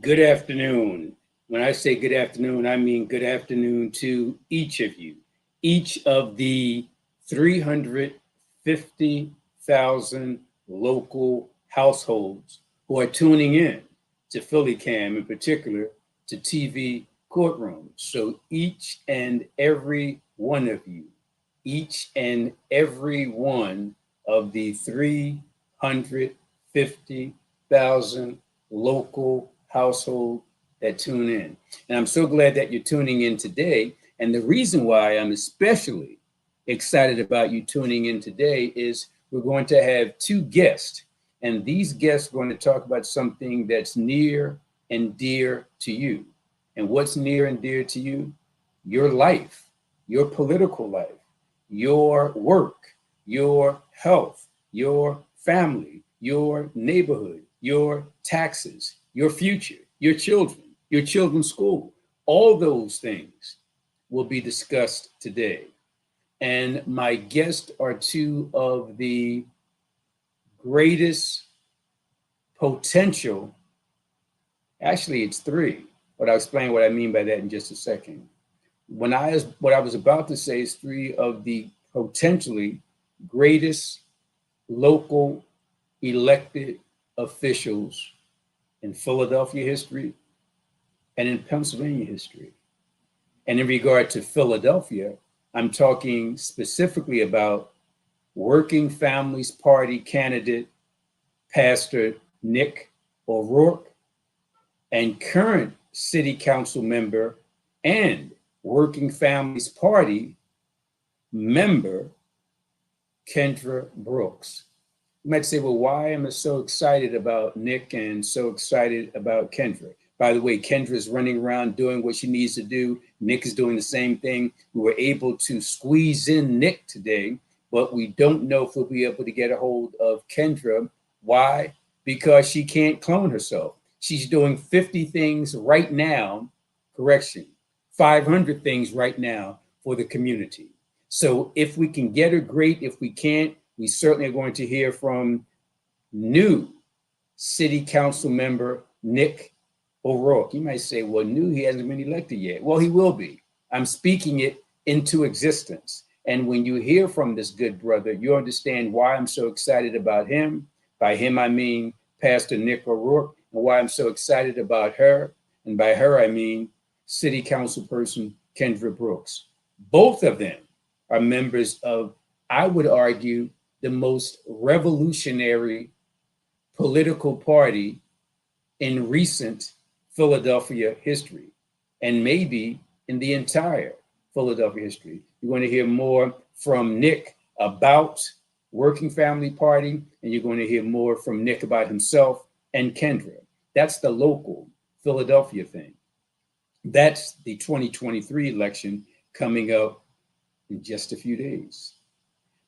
Good afternoon. When I say good afternoon, I mean good afternoon to each of you, each of the 350,000 local households who are tuning in to Philly Cam, in particular to TV Courtroom. So each and every one of you, each and every one of the 350,000 local household that tune in. And I'm so glad that you're tuning in today. And the reason why I'm especially excited about you tuning in today is we're going to have two guests. And these guests are going to talk about something that's near and dear to you. And what's near and dear to you? Your life, your political life, your work, your health, your family, your neighborhood, your taxes, your future, your children's school. All those things will be discussed today. And my guests are two of the greatest potential, actually it's three, but I'll explain what I mean by that in just a second. What I was about to say is three of the potentially greatest local elected officials in Philadelphia history and in Pennsylvania history. And in regard to Philadelphia, I'm talking specifically about Working Families Party candidate, Pastor Nic O'Rourke, and current city council member and Working Families Party member, Kendra Brooks. You might say, well, why am I so excited about Nic and so excited about Kendra? By the way, Kendra is running around doing what she needs to do. Nic is doing the same thing. We were able to squeeze in Nic today, but we don't know if we'll be able to get a hold of Kendra. Why? Because she can't clone herself. She's doing 50 things right now, correction, 500 things right now for the community. So if we can get her, great. If we can't, we certainly are going to hear from new city council member Nic O'Rourke. You might say, well, new, he hasn't been elected yet. Well, he will be. I'm speaking it into existence. And when you hear from this good brother, you understand why I'm so excited about him. By him, I mean Pastor Nic O'Rourke, and why I'm so excited about her. And by her, I mean city council person Kendra Brooks. Both of them are members of, I would argue, the most revolutionary political party in recent Philadelphia history, and maybe in the entire Philadelphia history. You're going to hear more from Nic about Working Family Party, and you're going to hear more from Nic about himself and Kendra. That's the local Philadelphia thing. That's the 2023 election coming up in just a few days.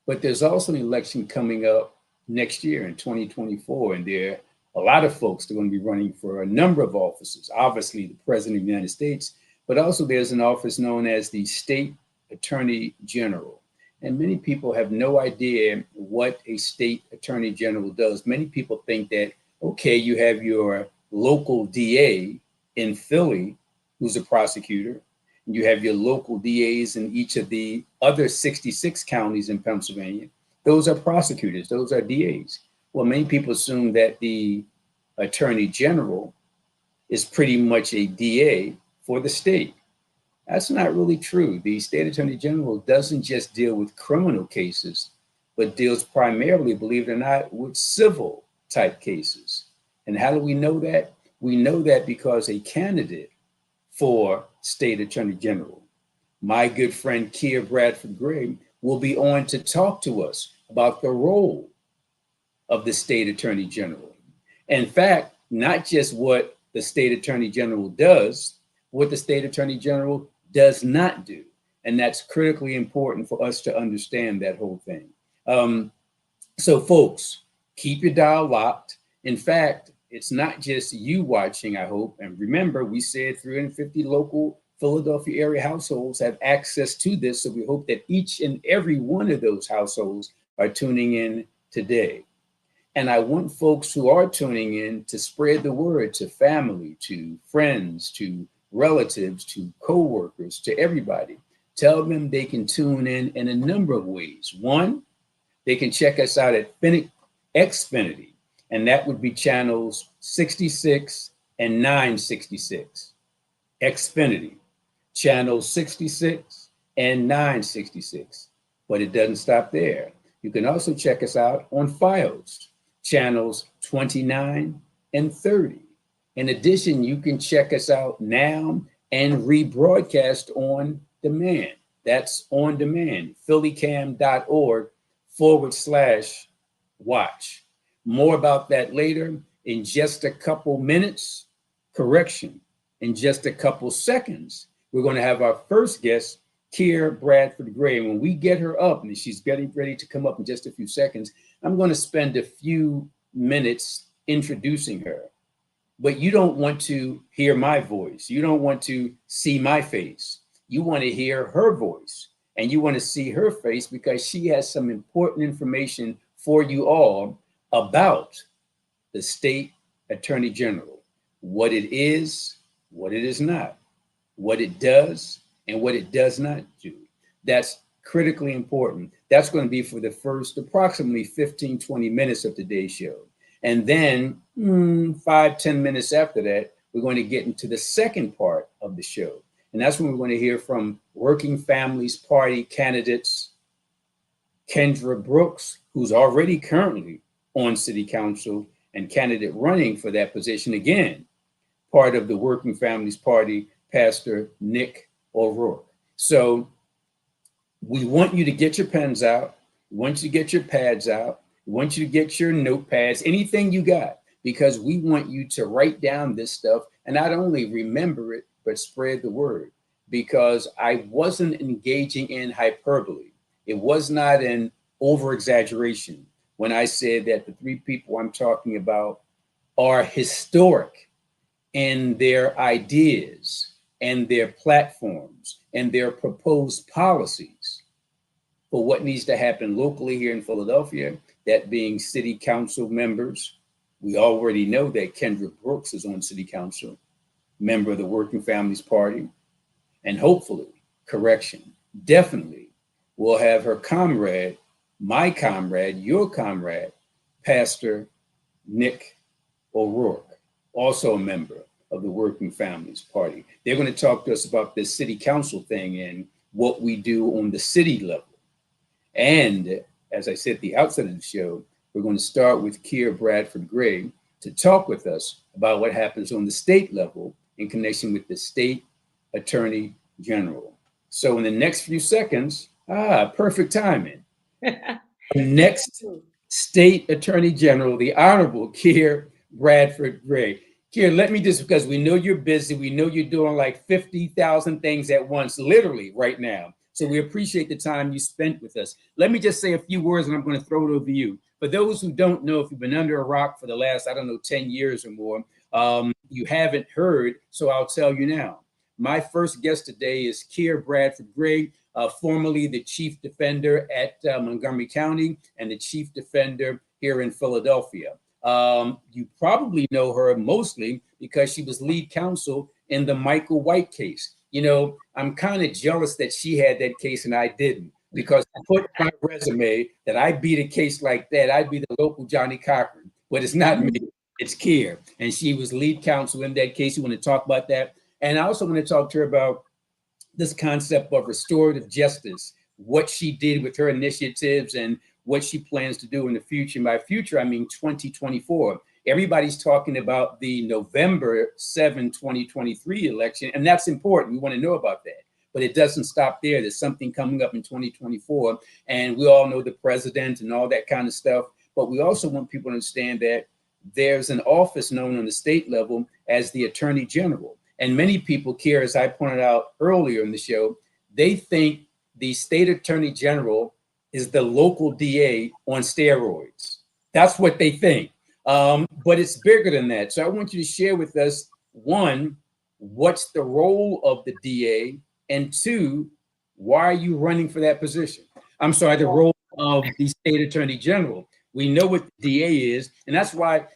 But there's also an election coming up next year in 2024, and there are a lot of folks that are going to be running for a number of offices. Obviously, the President of the United States, but also there's an office known as the State Attorney General. And many people have no idea what a State Attorney General does. Many people think that, okay, you have your local DA in Philly who's a prosecutor. You have your local DAs in each of the other 66 counties in Pennsylvania. Those are prosecutors, those are DAs. Well, many people assume that the Attorney General is pretty much a DA for the state. That's not really true. The State Attorney General doesn't just deal with criminal cases, but deals primarily, believe it or not, with civil type cases. And how do we know that? We know that because a candidate for State Attorney General, my good friend Keir Bradford-Grey, will be on to talk to us about the role of the State Attorney General. In fact, not just what the State Attorney General does, what the State Attorney General does not do. And that's critically important for us to understand that whole thing. So folks, keep your dial locked. In fact, it's not just you watching, I hope. And remember, we said 350 local Philadelphia area households have access to this. So we hope that each and every one of those households are tuning in today. And I want folks who are tuning in to spread the word to family, to friends, to relatives, to coworkers, to everybody. Tell them they can tune in a number of ways. One, they can check us out at Xfinity, and that would be channels 66 and 966. Xfinity, channels 66 and 966. But it doesn't stop there. You can also check us out on Fios, channels 29 and 30. In addition, you can check us out now and rebroadcast on demand. That's on demand, phillycam.org/watch. More about that later. In just a couple minutes, correction, in just a couple seconds, we're going to have our first guest, Keir Bradford-Grey. When we get her up, and she's getting ready to come up in just a few seconds, I'm going to spend a few minutes introducing her. But you don't want to hear my voice. You don't want to see my face. You want to hear her voice, and you want to see her face because she has some important information for you all about the state attorney general, what it is, what it is not, what it does, and what it does not do. That's critically important. That's going to be for the first approximately 15, 20 minutes of today's show. And then 5-10 minutes after that, we're going to get into the second part of the show. And that's when we're going to hear from Working Families Party candidates, Kendra Brooks, who's already currently on city council and candidate running for that position again, part of the Working Families Party, Pastor Nic O'Rourke. So we want you to get your pens out. We want you to get your pads out. We want you to get your notepads, anything you got, because we want you to write down this stuff and not only remember it, but spread the word. Because I wasn't engaging in hyperbole. It was not an over-exaggeration when I said that the three people I'm talking about are historic in their ideas and their platforms and their proposed policies for what needs to happen locally here in Philadelphia, that being city council members. We already know that Kendra Brooks is on city council, member of the Working Families Party, and hopefully, correction, definitely, we'll have her comrade, my comrade, your comrade, Pastor Nic O'Rourke, also a member of the Working Families Party. They're going to talk to us about this city council thing and what we do on the city level. And as I said at the outset of the show, we're going to start with Keir Bradford-Grey to talk with us about what happens on the state level in connection with the state attorney general. So in the next few seconds, perfect timing. The next state attorney general, the Honorable Keir Bradford-Grey. Keir, let me just, because we know you're busy, we know you're doing like 50,000 things at once, literally right now. So we appreciate the time you spent with us. Let me just say a few words and I'm going to throw it over to you. For those who don't know, if you've been under a rock for the last, 10 years or more, you haven't heard, so I'll tell you now. My first guest today is Keir Bradford-Grey, formerly the chief defender at Montgomery County and the chief defender here in Philadelphia. You probably know her mostly because she was lead counsel in the Michael White case. You know, I'm kind of jealous that she had that case and I didn't, because I put my resume that I beat a case like that, I'd be the local Johnny Cochran, but it's not me, it's Keir. And she was lead counsel in that case. You want to talk about that? And I also want to talk to her about this concept of restorative justice, what she did with her initiatives and what she plans to do in the future. By future, I mean 2024. Everybody's talking about the November 7, 2023 election, and that's important. We want to know about that. But it doesn't stop there. There's something coming up in 2024, and we all know the president and all that kind of stuff. But we also want people to understand that there's an office known on the state level as the Attorney General. And many people, Keir, as I pointed out earlier in the show, they think the state Attorney General is the local DA on steroids. That's what they think. But it's bigger than that. So I want you to share with us, one, what's the role of the DA? And two, why are you running for that position? I'm sorry, the role of the state attorney general. We know what the DA is. And that's why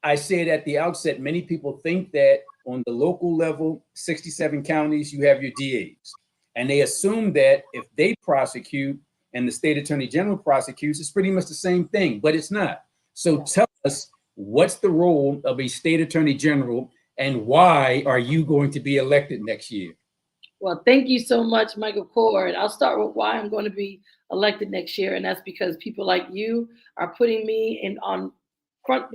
I said at the outset, many people think that on the local level, 67 counties, you have your DAs. And they assume that if they prosecute and the state attorney general prosecutes, it's pretty much the same thing, but it's not. So tell us, what's the role of a state attorney general and why are you going to be elected next year? Well, thank you so much, Michael Cord. I'll start with why I'm going to be elected next year. And that's because people like you are putting me in on front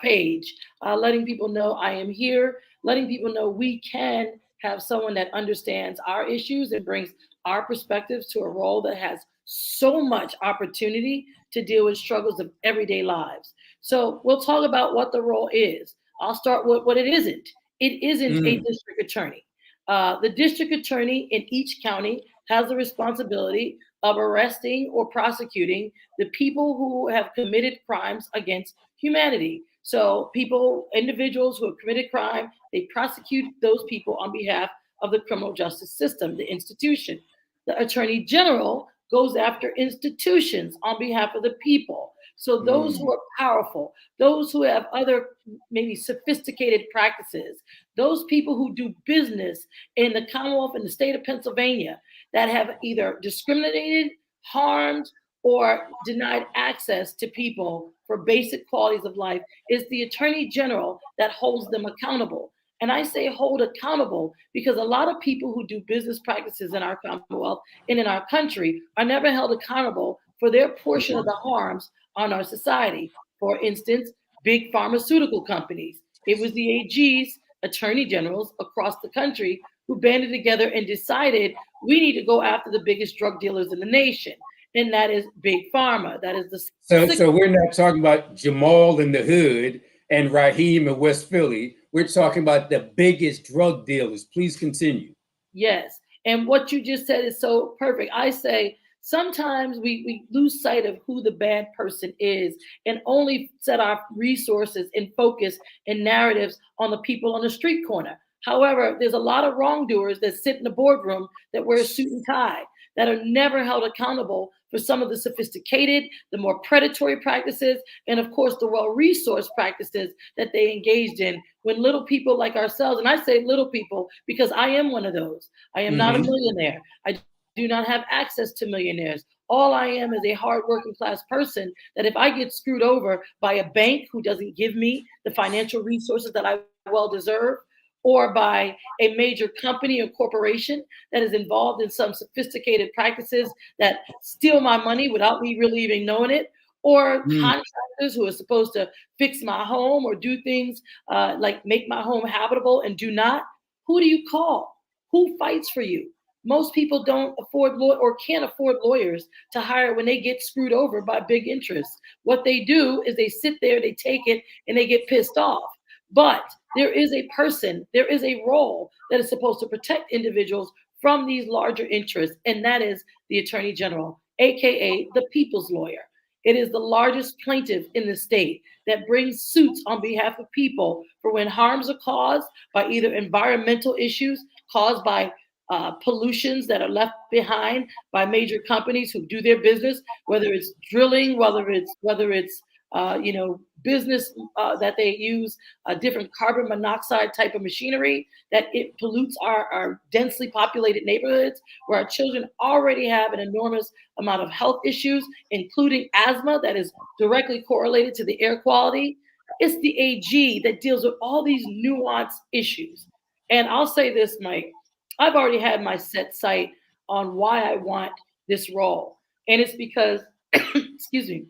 page, letting people know I am here, letting people know we can have someone that understands our issues and brings our perspectives to a role that has so much opportunity to deal with struggles of everyday lives. So we'll talk about what the role is. I'll start with what it isn't. It isn't a district attorney. The district attorney in each county has the responsibility of arresting or prosecuting the people who have committed crimes against humanity. So individuals who have committed crime, they prosecute those people on behalf of the criminal justice system, the institution. The attorney general goes after institutions on behalf of the people. So those who are powerful, those who have other maybe sophisticated practices, those people who do business in the Commonwealth and the state of Pennsylvania that have either discriminated, harmed, or denied access to people for basic qualities of life, is the attorney general that holds them accountable. And I say hold accountable because a lot of people who do business practices in our Commonwealth and in our country are never held accountable for their portion of the harms on our society. For instance, big pharmaceutical companies. It was the AGs, attorney generals across the country, who banded together and decided we need to go after the biggest drug dealers in the nation. And that is big pharma. That is the So we're not talking about Jamal in the hood and Raheem in West Philly. We're talking about the biggest drug dealers. Please continue. Yes. And what you just said is so perfect. I say sometimes we lose sight of who the bad person is and only set our resources and focus and narratives on the people on the street corner. However, there's a lot of wrongdoers that sit in the boardroom that wear a suit and tie that are never held accountable for some of the sophisticated, the more predatory practices, and of course, the well-resourced practices that they engaged in when little people like ourselves, and I say little people because I am one of those. I am not a millionaire. I do not have access to millionaires. All I am is a hard working class person that if I get screwed over by a bank who doesn't give me the financial resources that I well deserve, or by a major company or corporation that is involved in some sophisticated practices that steal my money without me really even knowing it, or contractors who are supposed to fix my home or do things like make my home habitable and do not, who do you call? Who fights for you? Most people don't afford or can't afford lawyers to hire when they get screwed over by big interests. What they do is they sit there, they take it, and they get pissed off. But there is a person, there is a role that is supposed to protect individuals from these larger interests, and that is the attorney general, aka the people's lawyer. It is the largest plaintiff in the state that brings suits on behalf of people for when harms are caused by either environmental issues caused by pollutions that are left behind by major companies who do their business, whether it's drilling, whether it's business that they use a different carbon monoxide type of machinery that it pollutes our densely populated neighborhoods where our children already have an enormous amount of health issues, including asthma that is directly correlated to the air quality. It's the AG that deals with all these nuanced issues. And I'll say this, Mike, I've already had my set sight on why I want this role. And it's because, excuse me,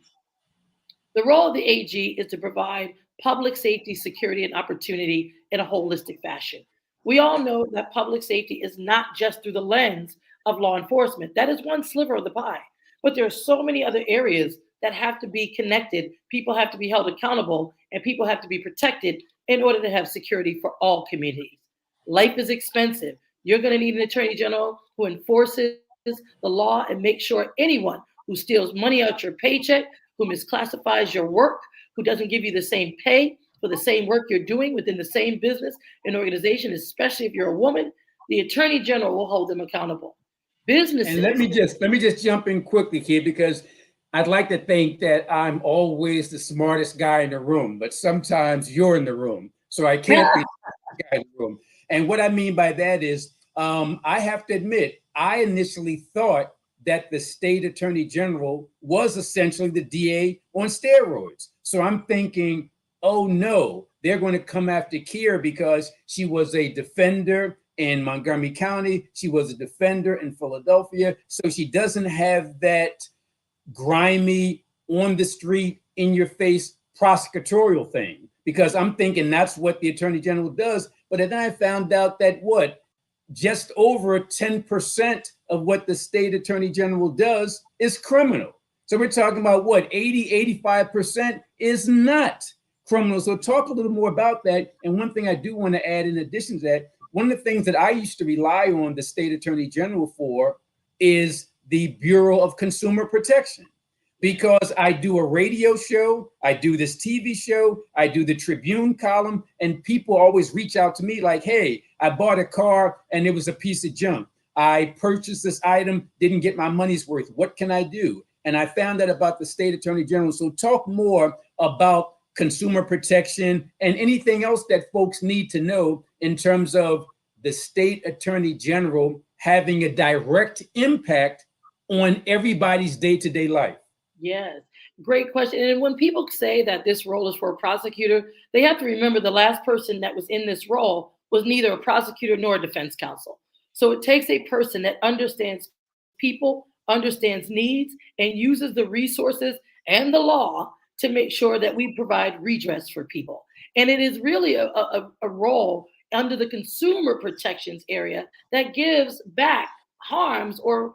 the role of the AG is to provide public safety, security, and opportunity in a holistic fashion. We all know that public safety is not just through the lens of law enforcement. That is one sliver of the pie. But there are so many other areas that have to be connected. People have to be held accountable, and people have to be protected in order to have security for all communities. Life is expensive. You're going to need an attorney general who enforces the law and makes sure anyone who steals money out your paycheck, who misclassifies your work, who doesn't give you the same pay for the same work you're doing within the same business and organization, especially if you're a woman, the attorney general will hold them accountable. Businesses. And let me just jump in quickly here, because I'd like to think that I'm always the smartest guy in the room, but sometimes you're in the room. So I can't be the guy in the room. And what I mean by that is, I have to admit, I initially thought that the state attorney general was essentially the DA on steroids. So I'm thinking, oh no, they're going to come after Keir because she was a defender in Montgomery County. She was a defender in Philadelphia. So she doesn't have that grimy, on the street, in your face prosecutorial thing, because I'm thinking that's what the attorney general does. But then I found out that just over 10% of what the state attorney general does is criminal. So we're talking about 85% is not criminal. So talk a little more about that. And one thing I do want to add in addition to that, one of the things that I used to rely on the state attorney general for is the Bureau of Consumer Protection, because I do a radio show, I do this TV show, I do the Tribune column, and people always reach out to me like, hey, I bought a car and it was a piece of junk. I purchased this item, didn't get my money's worth. What can I do? And I found out about the state attorney general. So talk more about consumer protection and anything else that folks need to know in terms of the state attorney general having a direct impact on everybody's day-to-day life. Yes, great question. And when people say that this role is for a prosecutor, they have to remember the last person that was in this role was neither a prosecutor nor a defense counsel. So it takes a person that understands people, understands needs, and uses the resources and the law to make sure that we provide redress for people. And it is really a role under the consumer protections area that gives back harms or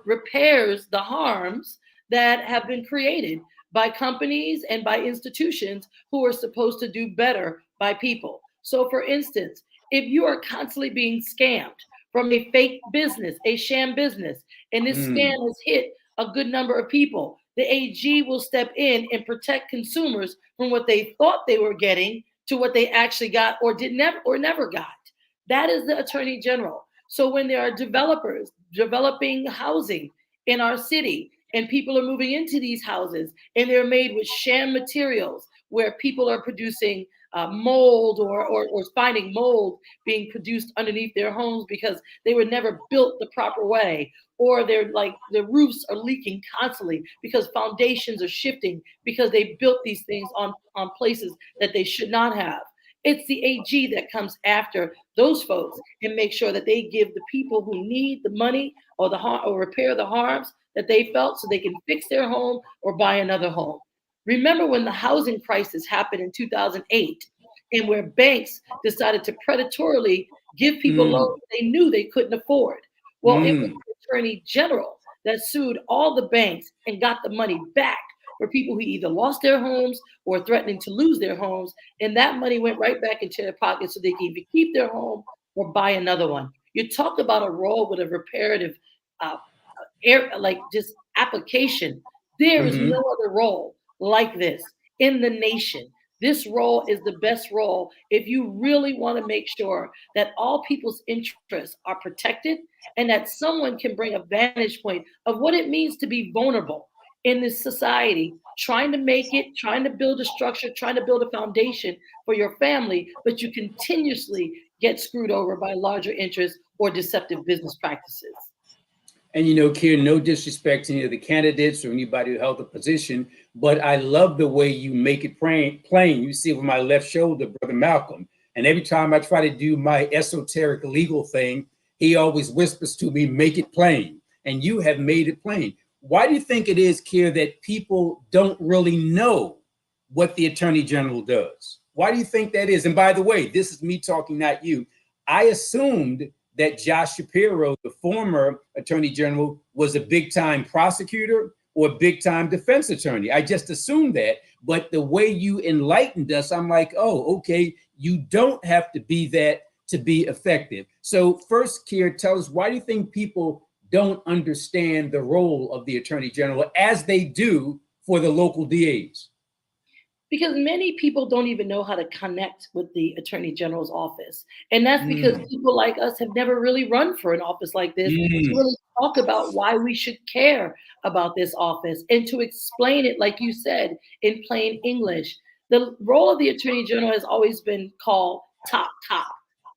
repairs the harms that have been created by companies and by institutions who are supposed to do better by people. So for instance, if you are constantly being scammed from a fake business, a sham business, and this scam has hit a good number of people, the AG will step in and protect consumers from what they thought they were getting to what they actually got or never got. That is the attorney general. So when there are developers developing housing in our city and people are moving into these houses and they're made with sham materials where people are producing mold or finding mold being produced underneath their homes because they were never built the proper way, or they're like the roofs are leaking constantly because foundations are shifting because they built these things on places that they should not have. It's the AG that comes after those folks and make sure that they give the people who need the money or repair the harms that they felt so they can fix their home or buy another home. Remember when the housing crisis happened in 2008 and where banks decided to predatorily give people loans they knew they couldn't afford? Well, it was the attorney general that sued all the banks and got the money back for people who either lost their homes or threatening to lose their homes. And that money went right back into their pockets so they can either keep their home or buy another one. You talk about a role with a reparative just application. There is no other role like this in the nation. This role is the best role if you really want to make sure that all people's interests are protected and that someone can bring a vantage point of what it means to be vulnerable in this society, trying to make it, trying to build a structure, trying to build a foundation for your family, but you continuously get screwed over by larger interests or deceptive business practices. And Keir, no disrespect to any of the candidates or anybody who held a position, but I love the way you make it plain. You see with my left shoulder, Brother Malcolm. And every time I try to do my esoteric legal thing, he always whispers to me, make it plain. And you have made it plain. Why do you think it is, Keir, that people don't really know what the attorney general does? Why do you think that is? And by the way, this is me talking, not you. I assumed that Josh Shapiro, the former attorney general, was a big-time prosecutor or big-time defense attorney. I just assumed that. But the way you enlightened us, I'm like, oh, okay, you don't have to be that to be effective. So first, Keir, tell us, why do you think people don't understand the role of the attorney general as they do for the local DAs? Because many people don't even know how to connect with the Attorney General's office. And that's because people like us have never really run for an office like this to really talk about why we should care about this office and to explain it, like you said, in plain English. The role of the Attorney General has always been called top cop.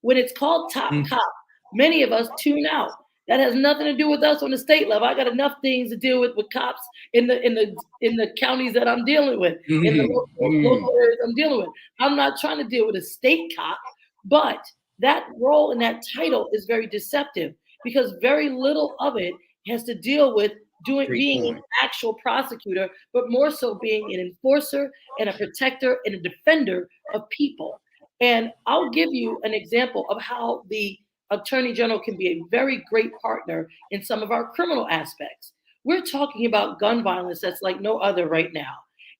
When it's called top cop, many of us tune out. That has nothing to do with us on the state level. I got enough things to deal with cops in the counties that I'm dealing with, in the local areas I'm dealing with. I'm not trying to deal with a state cop, but that role and that title is very deceptive because very little of it has to deal with being an actual prosecutor, but more so being an enforcer and a protector and a defender of people. And I'll give you an example of how the Attorney General can be a very great partner in some of our criminal aspects. We're talking about gun violence that's like no other right now.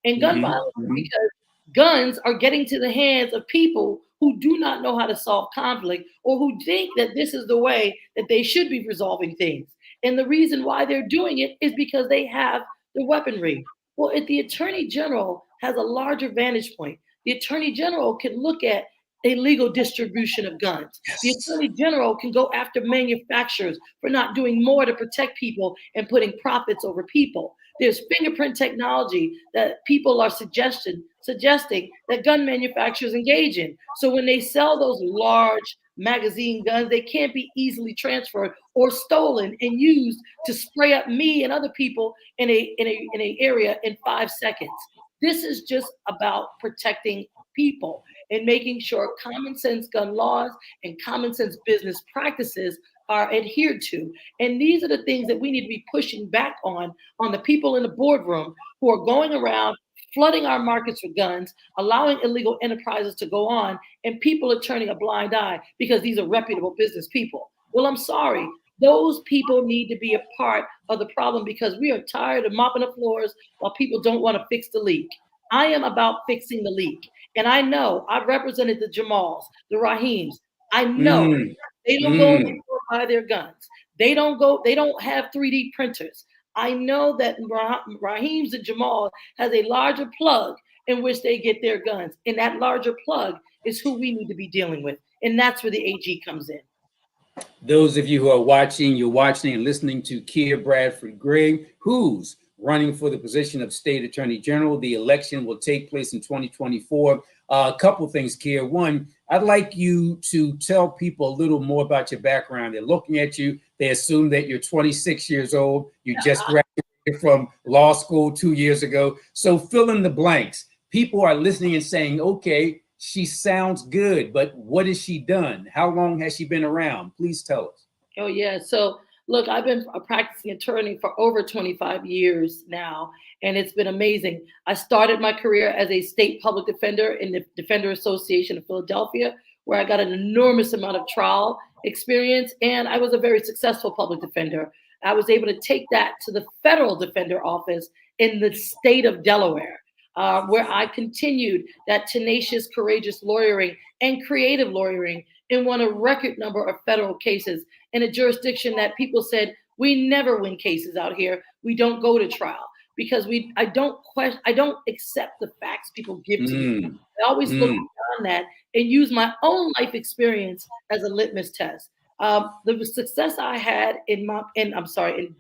And gun violence because guns are getting to the hands of people who do not know how to solve conflict or who think that this is the way that they should be resolving things. And the reason why they're doing it is because they have the weaponry. Well, if the Attorney General has a larger vantage point, the Attorney General can look at illegal distribution of guns. The Attorney General can go after manufacturers for not doing more to protect people and putting profits over people. There's fingerprint technology that people are suggesting that gun manufacturers engage in. So when they sell those large magazine guns, they can't be easily transferred or stolen and used to spray up me and other people in a area in 5 seconds. This is just about protecting people and making sure common sense gun laws and common sense business practices are adhered to. And these are the things that we need to be pushing back on the people in the boardroom who are going around flooding our markets with guns, allowing illegal enterprises to go on, and people are turning a blind eye because these are reputable business people. Well, I'm sorry. Those people need to be a part of the problem because we are tired of mopping the floors while people don't want to fix the leak. I am about fixing the leak. And I know I've represented the Jamals, the Rahims. I know they don't go and buy their guns. They don't have 3D printers. I know that Rahims and Jamal has a larger plug in which they get their guns. And that larger plug is who we need to be dealing with. And that's where the AG comes in. Those of you who are watching, you're watching and listening to Keir Bradford-Grey, who's running for the position of State Attorney General. The election will take place in 2024. A couple things, Keir. One, I'd like you to tell people a little more about your background. They're looking at you. They assume that you're 26 years old. You just graduated from law school 2 years ago. So fill in the blanks. People are listening and saying, okay, she sounds good, but what has she done? How long has she been around? Please tell us. Oh, yeah. So look, I've been a practicing attorney for over 25 years now, and it's been amazing. I started my career as a state public defender in the Defender Association of Philadelphia, where I got an enormous amount of trial experience, and I was a very successful public defender. I was able to take that to the federal defender office in the state of Delaware, where I continued that tenacious, courageous lawyering and creative lawyering and won a record number of federal cases in a jurisdiction that people said, we never win cases out here. We don't go to trial because I don't accept the facts people give to me. I always look beyond that and use my own life experience as a litmus test. The success I had in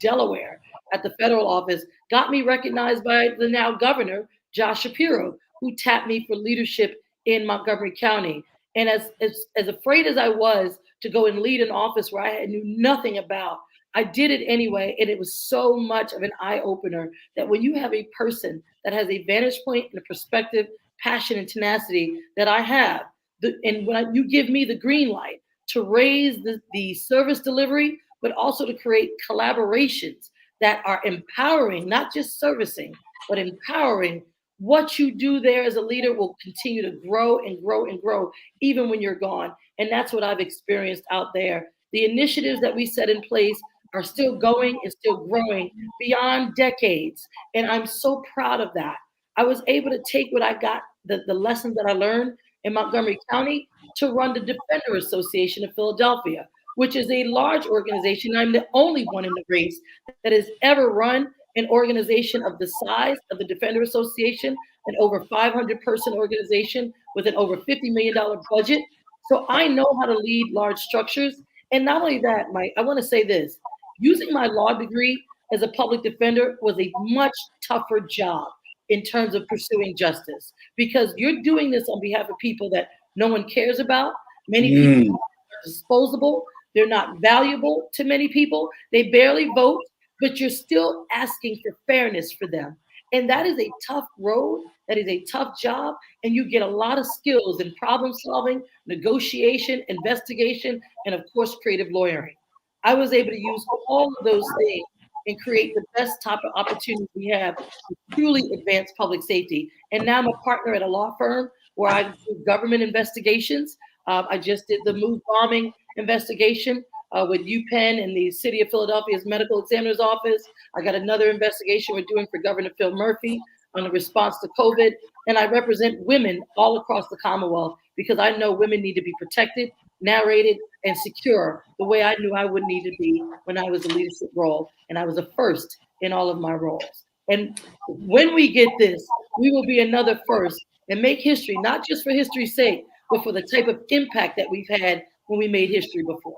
Delaware at the federal office got me recognized by the now governor, Josh Shapiro, who tapped me for leadership in Montgomery County. And as afraid as I was to go and lead an office where I knew nothing about, I did it anyway. And it was so much of an eye opener that when you have a person that has a vantage point and a perspective, passion and tenacity that I have, and when you give me the green light to raise the service delivery, but also to create collaborations that are empowering, not just servicing, but empowering. What you do there as a leader will continue to grow and grow and grow, even when you're gone. And that's what I've experienced out there. The initiatives that we set in place are still going and still growing beyond decades. And I'm so proud of that. I was able to take what I got, the lessons that I learned in Montgomery County to run the Defender Association of Philadelphia, which is a large organization. I'm the only one in the race that has ever run an organization of the size of the Defender Association. an over 500-person organization with an over $50 million budget. So I know how to lead large structures. And not only that, Mike, I want to say this. Using my law degree as a public defender was a much tougher job in terms of pursuing justice, because you're doing this on behalf of people that no one cares about. Many people are disposable. They're not valuable to many people. They barely vote, but you're still asking for fairness for them. And that is a tough road. That is a tough job. And you get a lot of skills in problem solving, negotiation, investigation, and of course, creative lawyering. I was able to use all of those things and create the best type of opportunity we have to truly advance public safety. And now I'm a partner at a law firm where I do government investigations. I just did the Move bombing investigation with UPenn and the City of Philadelphia's Medical Examiner's Office. I got another investigation we're doing for Governor Phil Murphy on the response to COVID. And I represent women all across the Commonwealth because I know women need to be protected, narrated, and secure the way I knew I would need to be when I was a leadership role. And I was a first in all of my roles. And when we get this, we will be another first and make history, not just for history's sake, but for the type of impact that we've had when we made history before.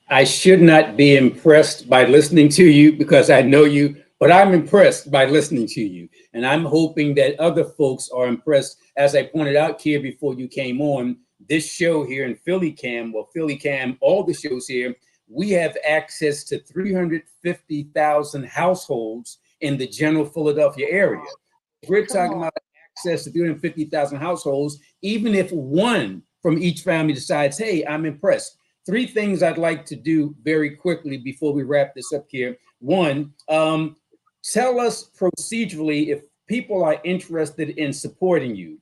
I should not be impressed by listening to you because I know you, but I'm impressed by listening to you. And I'm hoping that other folks are impressed. As I pointed out, Keir, before you came on, this show here in Philly Cam, all the shows here, we have access to 350,000 households in the general Philadelphia area. We're talking about access to 350,000 households, even if one from each family decides, hey, I'm impressed. Three things I'd like to do very quickly before we wrap this up here. One, tell us procedurally if people are interested in supporting you.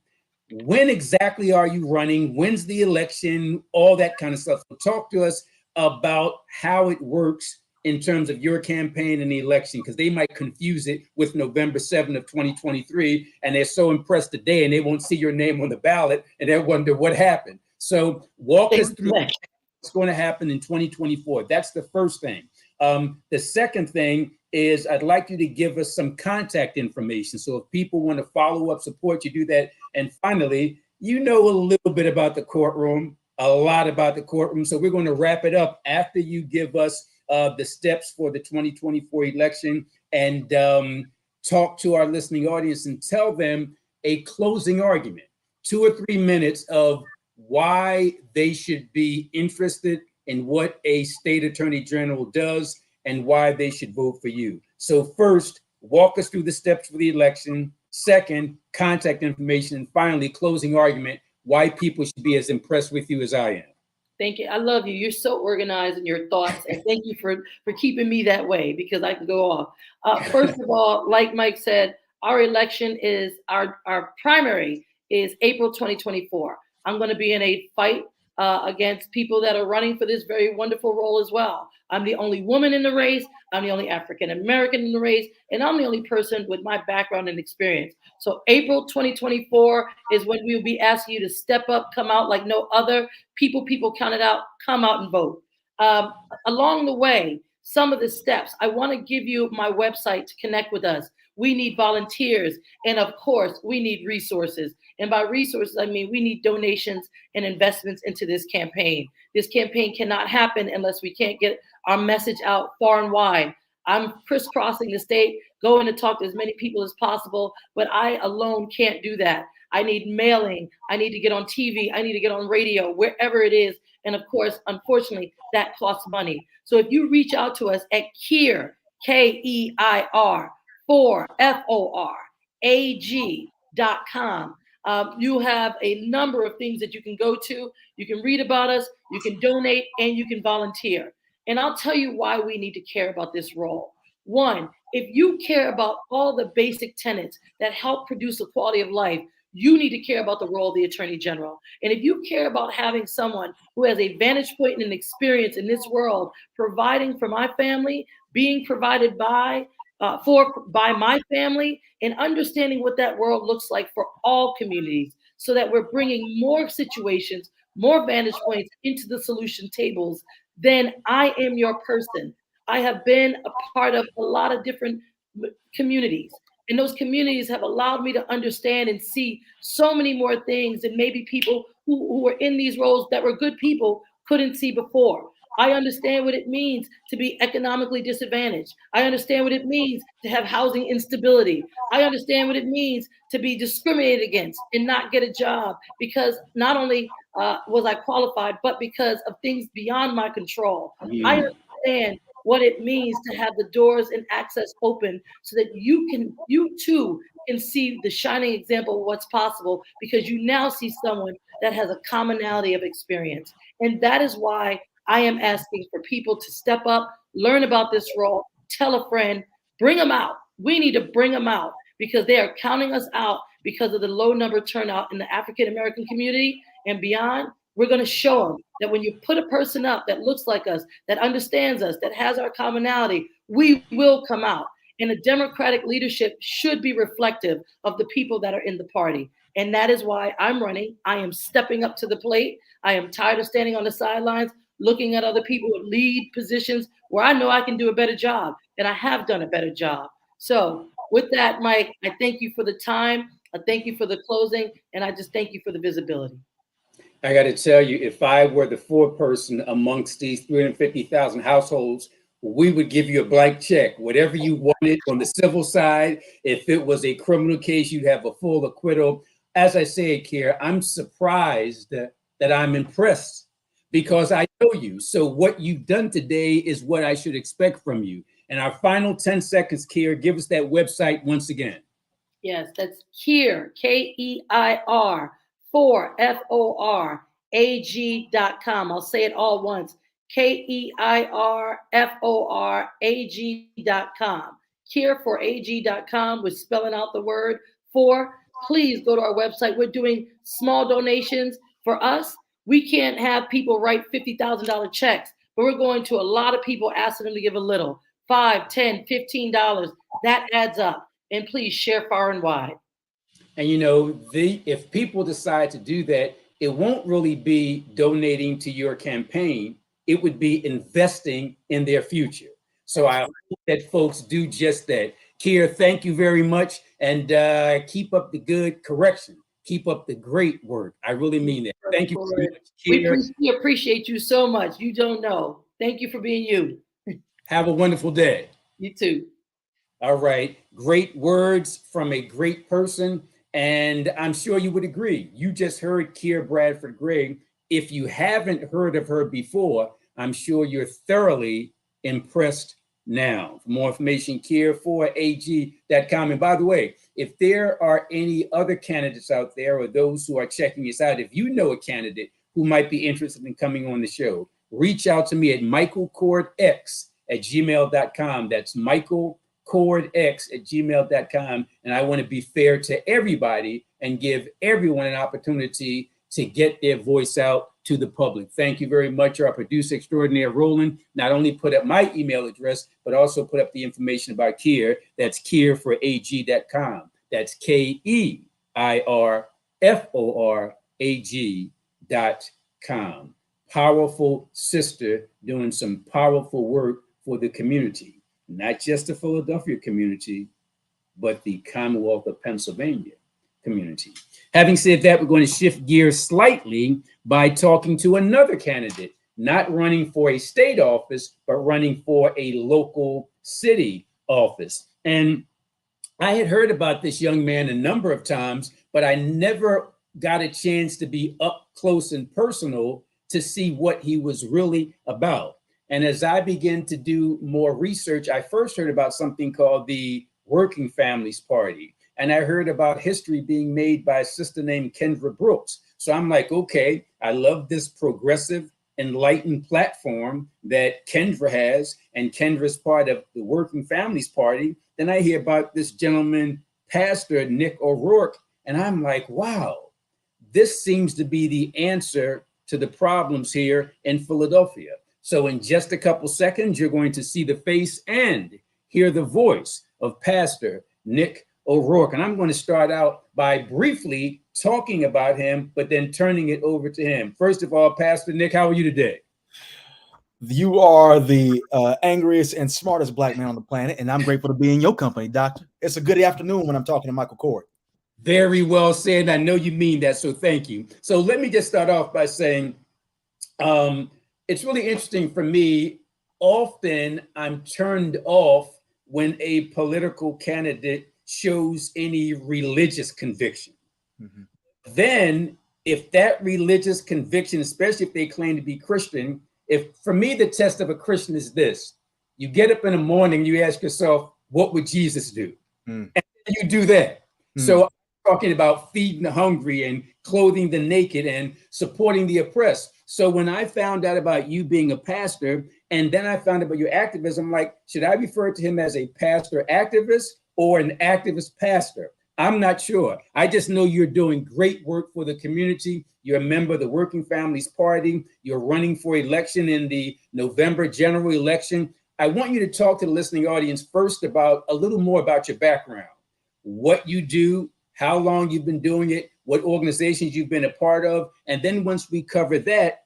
When exactly are you running? When's the election? All that kind of stuff. So talk to us about how it works in terms of your campaign and the election, because they might confuse it with November 7th of 2023, and they're so impressed today and they won't see your name on the ballot and they wonder what happened. So walk us through what's going to happen in 2024. That's the first thing. The second thing is I'd like you to give us some contact information. So if people want to follow up, support you, do that. And finally, you know a little bit about the courtroom, a lot about the courtroom. So we're going to wrap it up after you give us the steps for the 2024 election and talk to our listening audience and tell them a closing argument, 2 or 3 minutes of why they should be interested in what a state attorney general does and why they should vote for you. So first, walk us through the steps for the election. Second, contact information. And finally, closing argument, why people should be as impressed with you as I am. Thank you. I love you. You're so organized in your thoughts. And thank you for keeping me that way because I can go off. First of all, like Mike said, our election is, our primary is April 2024. I'm going to be in a fight against people that are running for this very wonderful role as well. I'm the only woman in the race. I'm the only African American in the race. And I'm the only person with my background and experience. So April 2024 is when we will be asking you to step up, come out like no other. People counted out, come out and vote. Along the way, some of the steps, I want to give you my website to connect with us. We need volunteers. And of course, we need resources. And by resources, I mean we need donations and investments into this campaign. This campaign cannot happen unless we can't get our message out far and wide. I'm crisscrossing the state, going to talk to as many people as possible, but I alone can't do that. I need mailing. I need to get on TV. I need to get on radio, wherever it is. And of course, unfortunately, that costs money. So if you reach out to us at Keir, Keir, FORAG.com, you have a number of things that you can go to. You can read about us, you can donate, and you can volunteer. And I'll tell you why we need to care about this role. One, if you care about all the basic tenets that help produce a quality of life, you need to care about the role of the Attorney General. And if you care about having someone who has a vantage point and an experience in this world, providing for my family, being provided by my family, and understanding what that world looks like for all communities, so that we're bringing more situations, more vantage points into the solution tables, then I am your person. I have been a part of a lot of different communities. And those communities have allowed me to understand and see so many more things than maybe people who were in these roles that were good people couldn't see before. I understand what it means to be economically disadvantaged. I understand what it means to have housing instability. I understand what it means to be discriminated against and not get a job because not only was I qualified, but because of things beyond my control. I Mm. understand what it means to have the doors and access open so that you too can see the shining example of what's possible because you now see someone that has a commonality of experience. And that is why I am asking for people to step up, learn about this role, tell a friend, bring them out. We need to bring them out because they are counting us out because of the low number turnout in the African American community and beyond. We're going to show them that when you put a person up that looks like us, that understands us, that has our commonality, we will come out. And a democratic leadership should be reflective of the people that are in the party. And that is why I'm running. I am stepping up to the plate. I am tired of standing on the sidelines, looking at other people with lead positions where I know I can do a better job. And I have done a better job. So with that, Mike, I thank you for the time. I thank you for the closing. And I just thank you for the visibility. I got to tell you, if I were the foreperson amongst these 350,000 households, we would give you a blank check, whatever you wanted on the civil side. If it was a criminal case, you'd have a full acquittal. As I said, Keir, I'm surprised that I'm impressed because I know you. So what you've done today is what I should expect from you. And our final 10 seconds, Keir, give us that website once again. Yes, that's Keir, Keir, FORAG.com. I'll say it all once. KEIRFORAG.com. Keir4AG.com. We're spelling out the word for. Please go to our website. We're doing small donations for us. We can't have people write $50,000 checks, but we're going to a lot of people asking them to give a little, $5, $10, $15. That adds up. And please share far and wide. And you know, if people decide to do that, it won't really be donating to your campaign. It would be investing in their future. So I hope that folks do just that. Keir, thank you very much. And keep up the good correction. Keep up the great work. I really mean that. Thank you so much, Keir. We appreciate you so much. You don't know. Thank you for being you. Have a wonderful day. You too. All right. Great words from a great person. And I'm sure you would agree. You just heard Keir Bradford-Grey. If you haven't heard of her before, I'm sure you're thoroughly impressed now. For more information, Keir4AG.com. And by the way, if there are any other candidates out there or those who are checking this out, if you know a candidate who might be interested in coming on the show, reach out to me at michaelcordx@gmail.com. That's michaelcordx@gmail.com. And I want to be fair to everybody and give everyone an opportunity to get their voice out to the public. Thank you very much. Our producer extraordinaire, Roland, not only put up my email address, but also put up the information about Keir. That's Keir4AG.com. That's KEIRFORAG.com. Powerful sister doing some powerful work for the community, not just the Philadelphia community, but the Commonwealth of Pennsylvania community. Having said that, we're going to shift gears slightly by talking to another candidate, not running for a state office, but running for a local city office. And I had heard about this young man a number of times, but I never got a chance to be up close and personal to see what he was really about. And as I began to do more research, I first heard about something called the Working Families Party. And I heard about history being made by a sister named Kendra Brooks. So I'm like, okay, I love this progressive, enlightened platform that Kendra has, and Kendra's part of the Working Families Party. Then I hear about this gentleman, Pastor Nic O'Rourke, and I'm like, wow, this seems to be the answer to the problems here in Philadelphia. So in just a couple seconds, you're going to see the face and hear the voice of Pastor Nic O'Rourke. And I'm going to start out by briefly talking about him, but then turning it over to him. First of all, Pastor Nic, how are you today? You are the angriest and smartest black man on the planet, and I'm grateful to be in your company, Doctor. It's a good afternoon when I'm talking to Michael Court. Very well said. I know you mean that, so thank you. So let me just start off by saying it's really interesting for me. Often I'm turned off when a political candidate shows any religious conviction. Mm-hmm. Then, if that religious conviction, especially if they claim to be Christian, if for me, the test of a Christian is this: you get up in the morning, you ask yourself, what would Jesus do? And you do that. So I'm talking about feeding the hungry and clothing the naked and supporting the oppressed. So when I found out about you being a pastor, and then I found out about your activism, I'm like, should I refer to him as a pastor activist or an activist pastor? I'm not sure. I just know you're doing great work for the community. You're a member of the Working Families Party. You're running for election in the November general election. I want you to talk to the listening audience first about a little more about your background, what you do, how long you've been doing it, what organizations you've been a part of. And then once we cover that,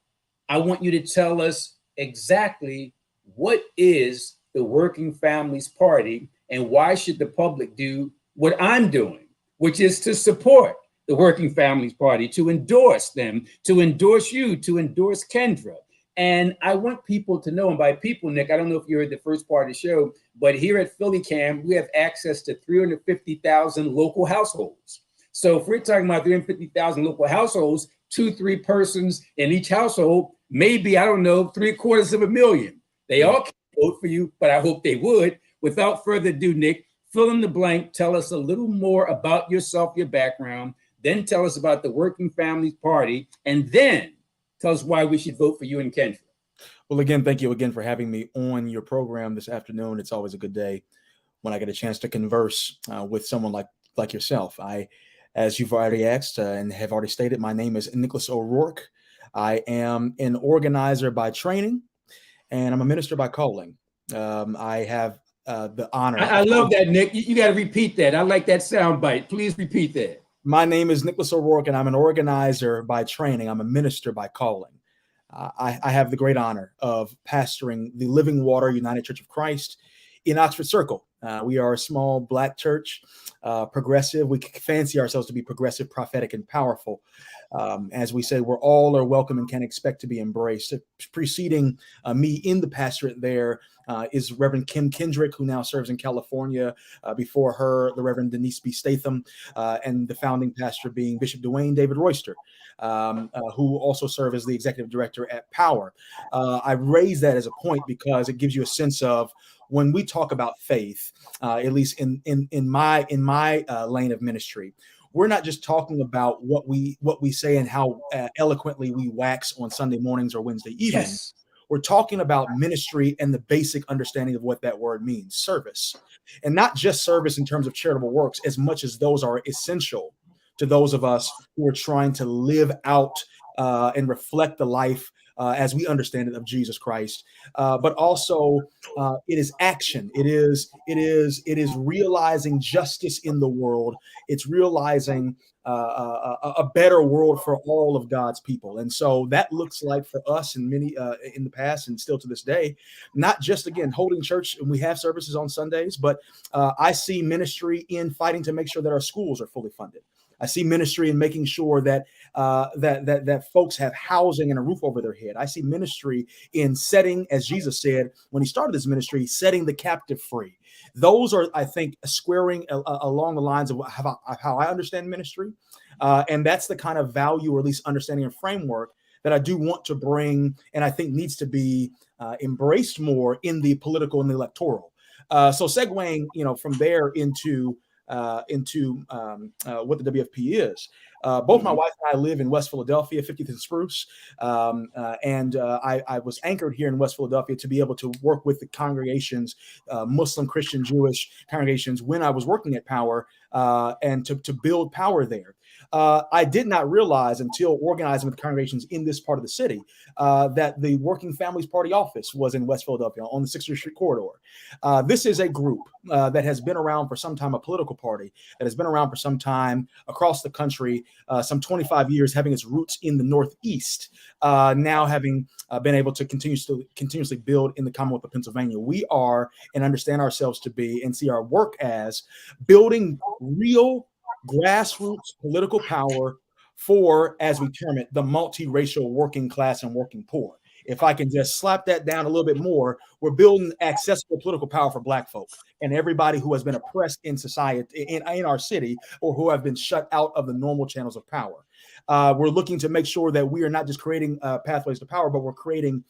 I want you to tell us exactly what is the Working Families Party and why should the public do what I'm doing, which is to support the Working Families Party, to endorse them, to endorse you, to endorse Kendra. And I want people to know, and by people, Nick, I don't know if you heard the first part of the show, but here at Philly Cam, we have access to 350,000 local households. So if we're talking about 350,000 local households, 2-3 persons in each household, maybe, I don't know, 750,000. They all can't vote for you, but I hope they would. Without further ado, Nick, fill in the blank, tell us a little more about yourself, your background, then tell us about the Working Families Party, and then tell us why we should vote for you and Kendra. Well, again, thank you again for having me on your program this afternoon. It's always a good day when I get a chance to converse with someone like yourself. As you've already asked and have already stated, my name is Nic O'Rourke. I am an organizer by training, and I'm a minister by calling. I have the honor. I love that, Nick. You got to repeat that. I like that sound bite. Please repeat that. My name is Nic O'Rourke, and I'm an organizer by training. I'm a minister by calling. I have the great honor of pastoring the Living Water United Church of Christ in Oxford Circle. We are a small Black church, progressive. We fancy ourselves to be progressive, prophetic, and powerful. As we say, we're all are welcome and can expect to be embraced. Preceding me in the pastorate there is Reverend Kim Kendrick, who now serves in California. Before her, the Reverend Denise B. Statham, and the founding pastor being Bishop Dwayne David Royster, who also serve as the executive director at Power. I raise that as a point because it gives you a sense of when we talk about faith, at least in my lane of ministry, we're not just talking about what we say and how eloquently we wax on Sunday mornings or Wednesday evenings. Yes. We're talking about ministry and the basic understanding of what that word means, service, and not just service in terms of charitable works, as much as those are essential to those of us who are trying to live out and reflect the life as we understand it of Jesus Christ, but also it is action. It is realizing justice in the world. It's realizing a better world for all of God's people. And so that looks like for us and many in the past and still to this day, not just, again, holding church, and we have services on Sundays, but I see ministry in fighting to make sure that our schools are fully funded. I see ministry in making sure that that folks have housing and a roof over their head. I see ministry in setting, as Jesus said when he started this ministry, setting the captive free. Those are, I think, squaring along the lines of how I understand ministry. And that's the kind of value, or at least understanding and framework that I do want to bring, and I think needs to be embraced more in the political and the electoral. So segueing, from there into what the WFP is. Both my wife and I live in West Philadelphia, 50th and Spruce. And I was anchored here in West Philadelphia to be able to work with the congregations, Muslim, Christian, Jewish congregations when I was working at Power and to build Power there. I did not realize until organizing with congregations in this part of the city that the Working Families Party office was in West Philadelphia on the 6th Street corridor. This is a group that has been around for some time, a political party that has been around for some time across the country some 25 years, having its roots in the Northeast, now having been able to continuously build in the Commonwealth of Pennsylvania. We are and understand ourselves to be and see our work as building real grassroots political power for, as we term it, the multiracial working class and working poor. If I can just slap that down a little bit more, we're building accessible political power for Black folk and everybody who has been oppressed in society, in our city, or who have been shut out of the normal channels of power. We're looking to make sure that we are not just creating pathways to power, but we're creating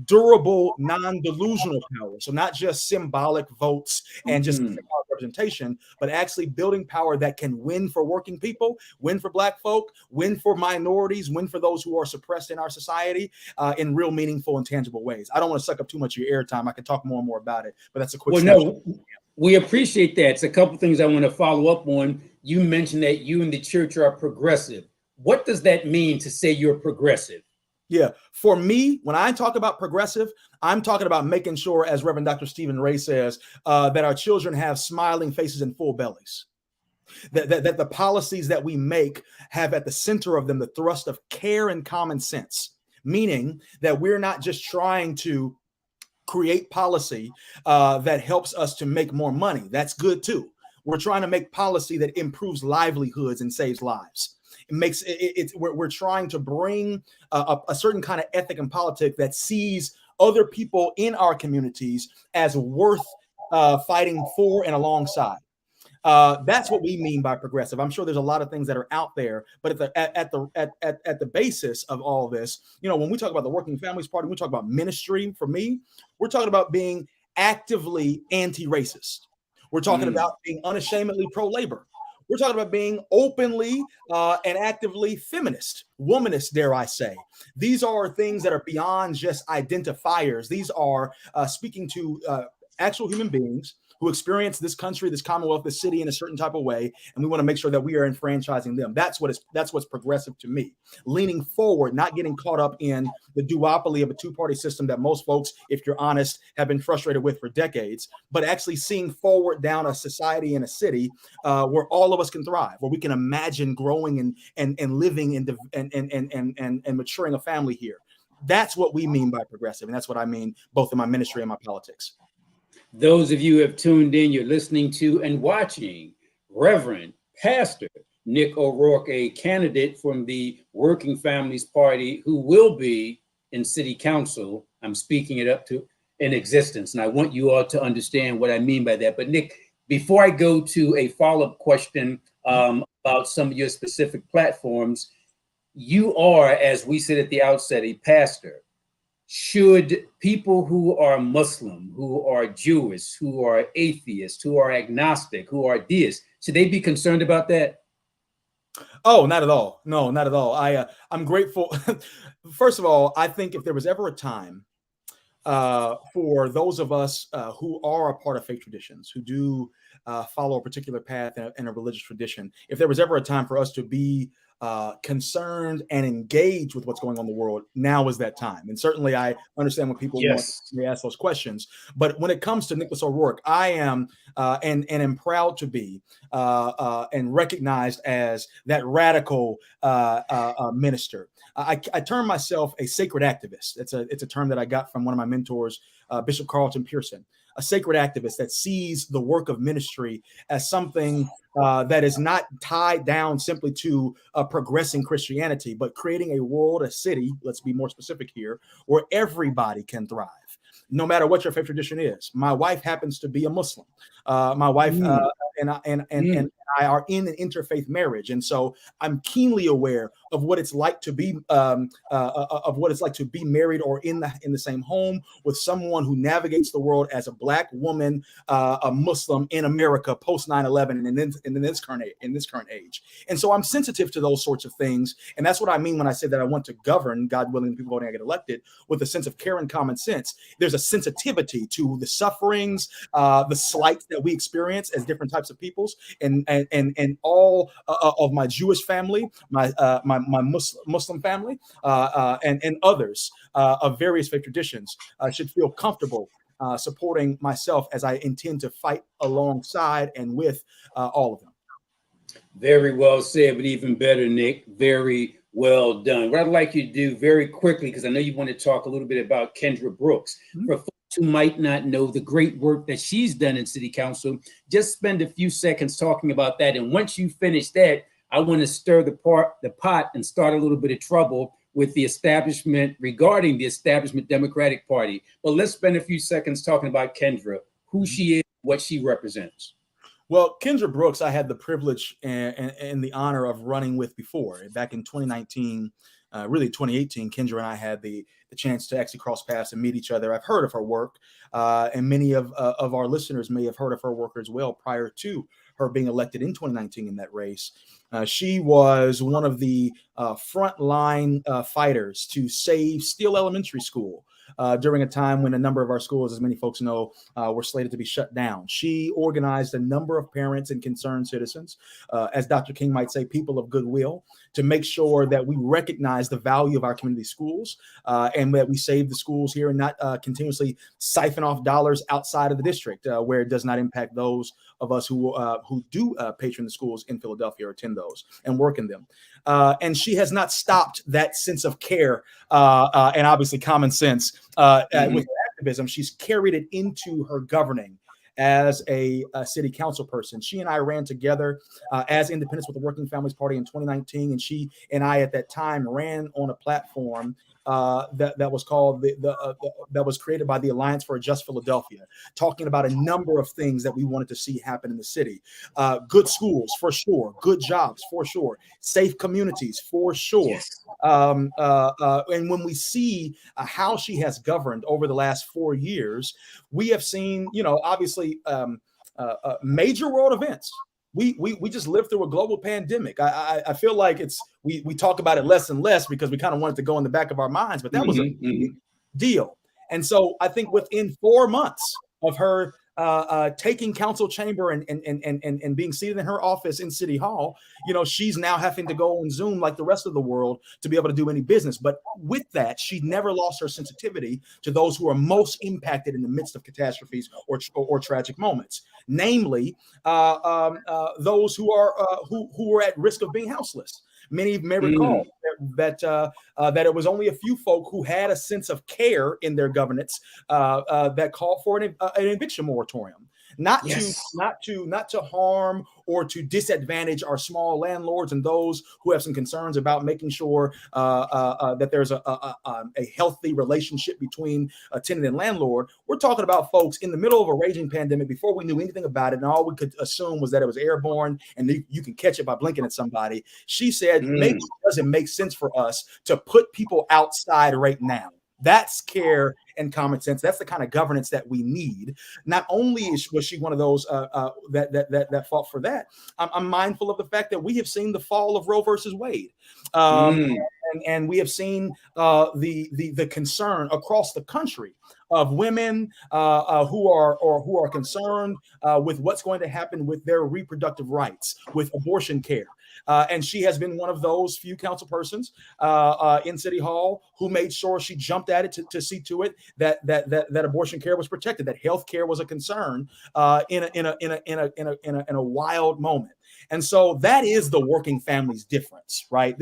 durable, non-delusional power. So not just symbolic votes and just symbolic representation, but actually building power that can win for working people, win for Black folk, win for minorities, win for those who are suppressed in our society in real meaningful and tangible ways. I don't want to suck up too much of your airtime. I could talk more and more about it, but that's a quick snapshot. No, we appreciate that. It's a couple things I want to follow up on. You mentioned that you and the church are progressive. What does that mean to say you're progressive? Yeah, for me, when I talk about progressive, I'm talking about making sure, as Reverend Dr. Stephen Ray says, that our children have smiling faces and full bellies. That the policies that we make have at the center of them the thrust of care and common sense, meaning that we're not just trying to create policy that helps us to make more money. That's good too. We're trying to make policy that improves livelihoods and saves lives. We're trying to bring a certain kind of ethic and politics that sees other people in our communities as worth fighting for and alongside. That's what we mean by progressive. I'm sure there's a lot of things that are out there, but at the basis of all this, when we talk about the Working Families Party, we talk about ministry. For me, we're talking about being actively anti-racist. We're talking about being unashamedly pro-labor. We're talking about being openly and actively feminist, womanist, dare I say. These are things that are beyond just identifiers. These are speaking to actual human beings who experience this country, this Commonwealth, this city in a certain type of way, and we want to make sure that we are enfranchising them. That's what's progressive to me. Leaning forward, not getting caught up in the duopoly of a two-party system that most folks, if you're honest, have been frustrated with for decades, but actually seeing forward down a society and a city where all of us can thrive, where we can imagine growing and living and maturing a family here. That's what we mean by progressive, and that's what I mean both in my ministry and my politics. Those of you who have tuned in, you're listening to and watching Reverend Pastor Nic O'Rourke, a candidate from the Working Families Party who will be in City Council. I'm speaking it up to in existence, and I want you all to understand what I mean by that. But Nic, before I go to a follow-up question about some of your specific platforms, you are, as we said at the outset, a pastor. Should people who are Muslim, who are Jewish, who are atheists, who are agnostic, who are deists, should they be concerned about that? Oh, not at all. No, not at all. I'm grateful. First of all, I think if there was ever a time for those of us who are a part of faith traditions, who do follow a particular path and a religious tradition, if there was ever a time for us to be concerned and engaged with what's going on in the world, now is that time. And certainly I understand when people want to ask those questions. But when it comes to Nicholas O'Rourke, I am and am proud to be and recognized as that radical minister. I term myself a sacred activist. It's a term that I got from one of my mentors, Bishop Carlton Pearson. A sacred activist that sees the work of ministry as something that is not tied down simply to progressing Christianity, but creating a world, a city, let's be more specific here, where everybody can thrive, no matter what your faith tradition is. My wife happens to be a Muslim. My wife and I are in an interfaith marriage, and so I'm keenly aware of what it's like to be married or in the same home with someone who navigates the world as a Black woman, a Muslim in America post 9/11 and in this current age. And so I'm sensitive to those sorts of things, and that's what I mean when I say that I want to govern, God willing, people voting I get elected, with a sense of care and common sense. There's a sensitivity to the sufferings, the slights that we experience as different types of peoples, and all of my Jewish family, my Muslim family, and others of various faith traditions should feel comfortable supporting myself as I intend to fight alongside and with all of them. Very well said, but even better, Nic. Very well done. What I'd like you to do very quickly, because I know you want to talk a little bit about Kendra Brooks. Mhm. For folks who might not know the great work that she's done in City Council, just spend a few seconds talking about that. And once you finish that, I want to stir the pot and start a little bit of trouble with the establishment regarding the establishment Democratic Party. But let's spend a few seconds talking about Kendra, who she is, what she represents. Well, Kendra Brooks, I had the privilege and the honor of running with before. Back in 2019, really 2018, Kendra and I had the chance to actually cross paths and meet each other. I've heard of her work, and many of our listeners may have heard of her work as well prior to her being elected in 2019 in that race. She was one of the frontline fighters to save Steele Elementary School. During a time when a number of our schools, as many folks know, were slated to be shut down. She organized a number of parents and concerned citizens, as Dr. King might say, people of goodwill, to make sure that we recognize the value of our community schools and that we save the schools here and not continuously siphon off dollars outside of the district where it does not impact those of us who do patron the schools in Philadelphia or attend those and work in them. And she has not stopped that sense of care and obviously common sense with her activism. She's carried it into her governing as a city council person. She and I ran together as independents with the Working Families Party in 2019, and she and I at that time ran on a platform that was called that was created by the Alliance for a Just Philadelphia, talking about a number of things that we wanted to see happen in the city. Good schools for sure, good jobs for sure, safe communities for sure. Yes. And when we see how she has governed over the last 4 years, we have seen, obviously major world events. We just lived through a global pandemic. I feel like we talk about it less and less because we kind of want it to go in the back of our minds, but that was a big deal. And so I think within 4 months of her taking council chamber and being seated in her office in City Hall, she's now having to go on Zoom like the rest of the world to be able to do any business. But with that, she never lost her sensitivity to those who are most impacted in the midst of catastrophes or tragic moments, namely those who are at risk of being houseless. Many may recall that it was only a few folk who had a sense of care in their governance that called for an eviction moratorium, not to harm or to disadvantage our small landlords and those who have some concerns about making sure that there's a healthy relationship between a tenant and landlord. We're talking about folks in the middle of a raging pandemic before we knew anything about it, and all we could assume was that it was airborne and you can catch it by blinking at somebody. She said, maybe it doesn't make sense for us to put people outside right now. That's care and common sense. That's the kind of governance that we need. Not only was she one of those that fought for that, I'm mindful of the fact that we have seen the fall of Roe versus Wade. And we have seen the concern across the country of women who are concerned with what's going to happen with their reproductive rights, with abortion care. And she has been one of those few council persons in City Hall who made sure she jumped at it to see to it that abortion care was protected, that health care was a concern in a wild moment. And so that is the working families difference, right?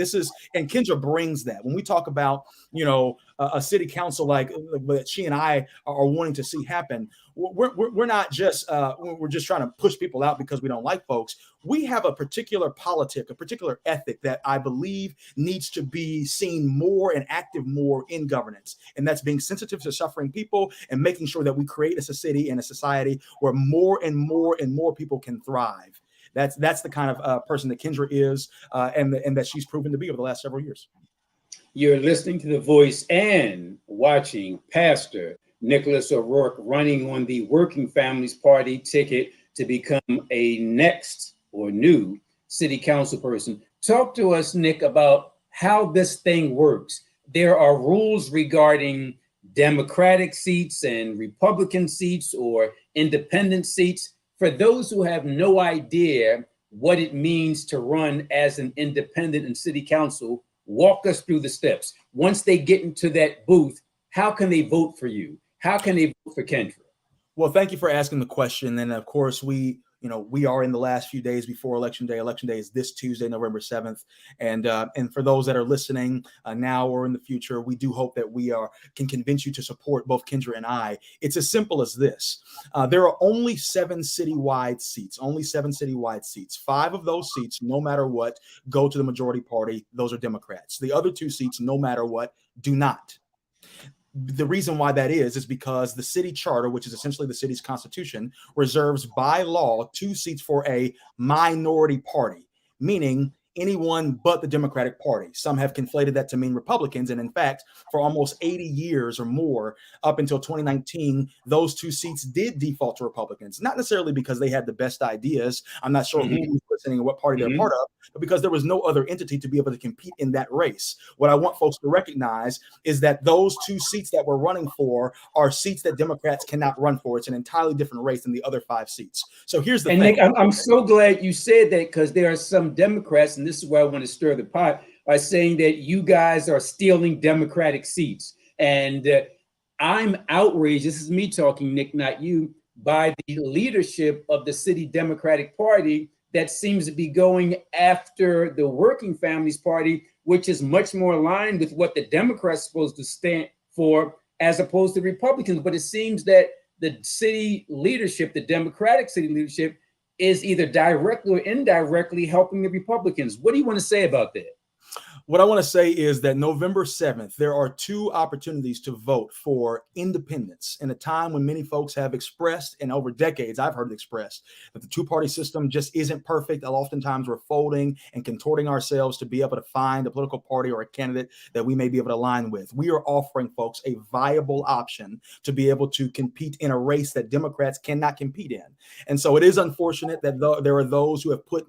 And Kendra brings that. When we talk about, a city council like that she and I are wanting to see happen, we're not just we're just trying to push people out because we don't like folks. We have a particular politic, a particular ethic that I believe needs to be seen more and active more in governance. And that's being sensitive to suffering people and making sure that we create a city and a society where more and more and more people can thrive. That's the kind of person that Kendra is and that she's proven to be over the last several years. You're listening to The Voice and watching Pastor Nicholas O'Rourke running on the Working Families Party ticket to become a next or new city council person. Talk to us, Nic, about how this thing works. There are rules regarding Democratic seats and Republican seats or independent seats. For those who have no idea what it means to run as an independent in city council, walk us through the steps. Once they get into that booth, how can they vote for you? How can they vote for Kendra? Well, thank you for asking the question. And of course, we we are in the last few days before Election Day. Election Day is this Tuesday, November 7th. And for those that are listening now or in the future, we do hope that we can convince you to support both Kendra and I. It's as simple as this. There are only 7 citywide seats, 5 of those seats, no matter what, go to the majority party. Those are Democrats. The other 2 seats, no matter what, do not. The reason why that is because the city charter, which is essentially the city's constitution, reserves by law 2 seats for a minority party, meaning anyone but the Democratic Party. Some have conflated that to mean Republicans. And in fact, for almost 80 years or more, up until 2019, those 2 seats did default to Republicans, not necessarily because they had the best ideas. I'm not sure who's listening and what party they're part of, but because there was no other entity to be able to compete in that race. What I want folks to recognize is that those 2 seats that we're running for are seats that Democrats cannot run for. It's an entirely different race than the other 5 seats. So here's the thing. Nick, I'm so glad you said that, because there are some Democrats, and this is why I want to stir the pot, are saying that you guys are stealing Democratic seats. And I'm outraged, this is me talking, Nick, not you, by the leadership of the city Democratic Party that seems to be going after the Working Families Party, which is much more aligned with what the Democrats are supposed to stand for, as opposed to Republicans. But it seems that the city leadership, the Democratic city leadership, is either directly or indirectly helping the Republicans. What do you want to say about that? What I want to say is that November 7th, there are 2 opportunities to vote for independence in a time when many folks have expressed, and over decades I've heard it expressed, that the 2-party system just isn't perfect. Oftentimes we're folding and contorting ourselves to be able to find a political party or a candidate that we may be able to align with. We are offering folks a viable option to be able to compete in a race that Democrats cannot compete in. And so it is unfortunate that there are those who have put